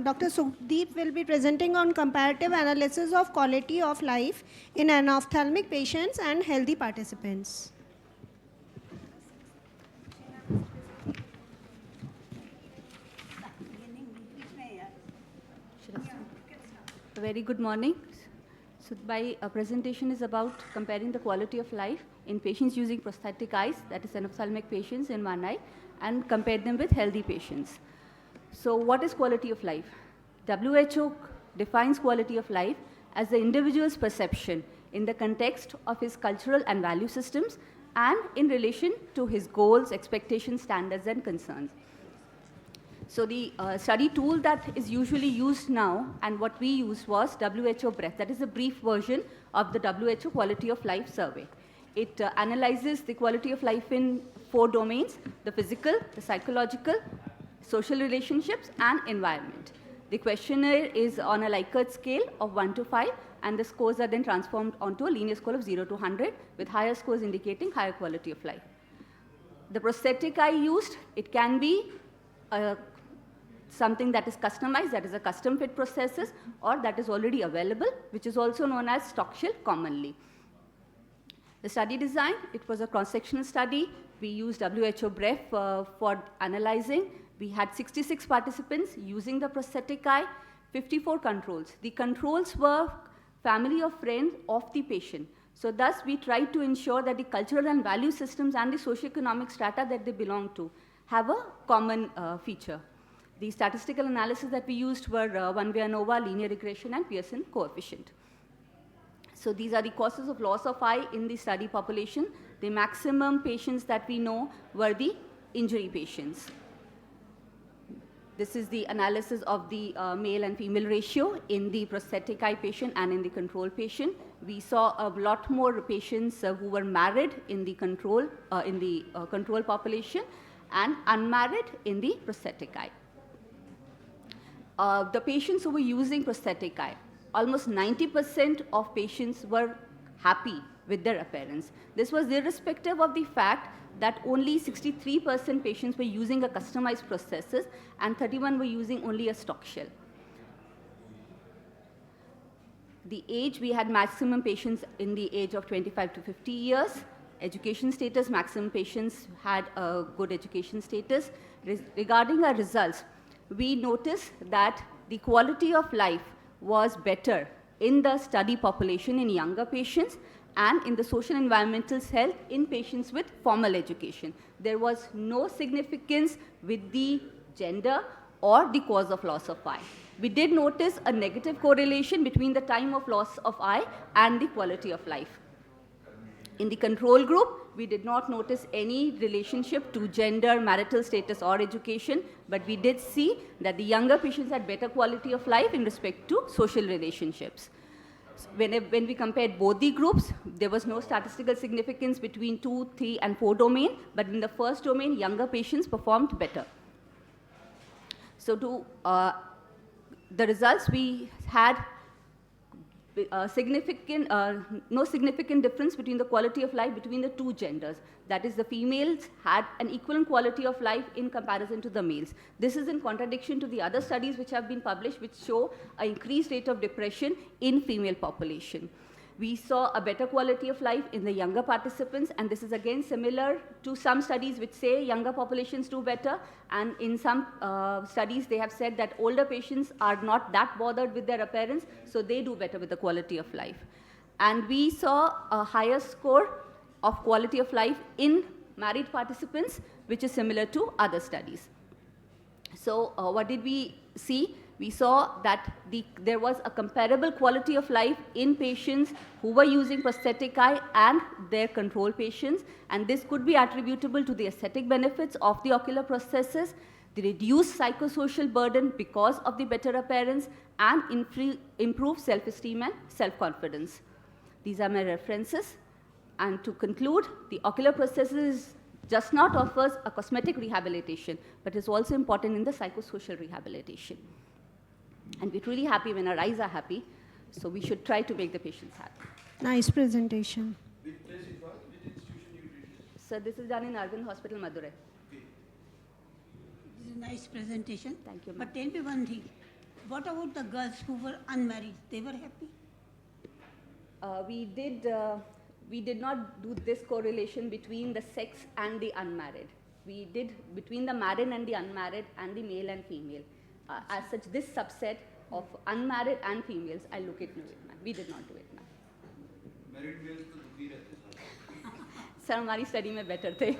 Dr. Sukhdeep will be presenting on comparative analysis of quality of life in anophthalmic patients and healthy participants. Very good morning. So my presentation is about comparing the quality of life in patients using prosthetic eyes, that is anophthalmic patients in one eye, and compare them with healthy patients. So what is quality of life? WHO defines quality of life as the individual's perception in the context of his cultural and value systems and in relation to his goals, expectations, standards, and concerns. So the study tool that is usually used now and what we used was WHO Breath. That is a brief version of the WHO Quality of Life Survey. It analyzes the quality of life in 4 domains: the physical, the psychological, social relationships, and environment. The questionnaire is on a Likert scale of 1 to 5, and the scores are then transformed onto a linear scale of 0 to 100, with higher scores indicating higher quality of life. The prosthetic eye used, it can be something that is customized, that is a custom fit prosthesis, or that is already available, which is also known as stock shell commonly. The study design, it was a cross-sectional study. We used WHO Breath for analyzing. We had 66 participants using the prosthetic eye, 54 controls. The controls were family or friends of the patient. So thus, we tried to ensure that the cultural and value systems and the socioeconomic strata that they belong to have a common feature. The statistical analysis that we used were one-way ANOVA, linear regression, and Pearson coefficient. So these are the causes of loss of eye in the study population. The maximum patients that we know were the injury patients. This is the analysis of the male and female ratio in the prosthetic eye patient and in the control patient. We saw a lot more patients who were married in the control population and unmarried in the prosthetic eye. The patients who were using prosthetic eye, almost 90% of patients were happy with their appearance. This was irrespective of the fact that only 63% patients were using a customized prosthesis and 31% were using only a stock shell. The age, we had maximum patients in the age of 25 to 50 years. Education status, maximum patients had a good education status. Regarding our results, we noticed that the quality of life was better in the study population in younger patients and in the social and environmental health in patients with formal education. There was no significance with the gender or the cause of loss of eye. We did notice a negative correlation between the time of loss of eye and the quality of life. In the control group, we did not notice any relationship to gender, marital status, or education, but we did see that the younger patients had better quality of life in respect to social relationships. When we compared both the groups, there was no statistical significance between 2, 3, and 4 domain, but in the first domain, younger patients performed better. So the results, we had no significant difference between the quality of life between the 2 genders. That is, the females had an equivalent quality of life in comparison to the males. This is in contradiction to the other studies which have been published which show an increased rate of depression in female population. We saw a better quality of life in the younger participants, and this is again similar to some studies which say younger populations do better, and in some studies they have said that older patients are not that bothered with their appearance, so they do better with the quality of life. And we saw a higher score of quality of life in married participants, which is similar to other studies. So what did we see? We saw that there was a comparable quality of life in patients who were using prosthetic eye and their control patients, and this could be attributable to the aesthetic benefits of the ocular prosthesis, the reduced psychosocial burden because of the better appearance, and improved self-esteem and self-confidence. These are my references. And to conclude, the ocular prosthesis just not offers a cosmetic rehabilitation, but is also important in the psychosocial rehabilitation. And we're really happy when our eyes are happy, so we should try to make the patients happy. Nice presentation. Which place it was? Which institution you did this? So this is done in Urban Hospital, Madurai. Okay. This is a nice presentation. Thank you, ma'am. But tell me one thing. What about the girls who were unmarried? They were happy? We did not do this correlation between the sex and the unmarried. We did between the married and the unmarried and the male and female. As such, this subset of unmarried and females, I look into it, ma'am. We did not do it, ma'am. Married males तो दुखी रहते हैं सारे। Sir हमारी study में better थे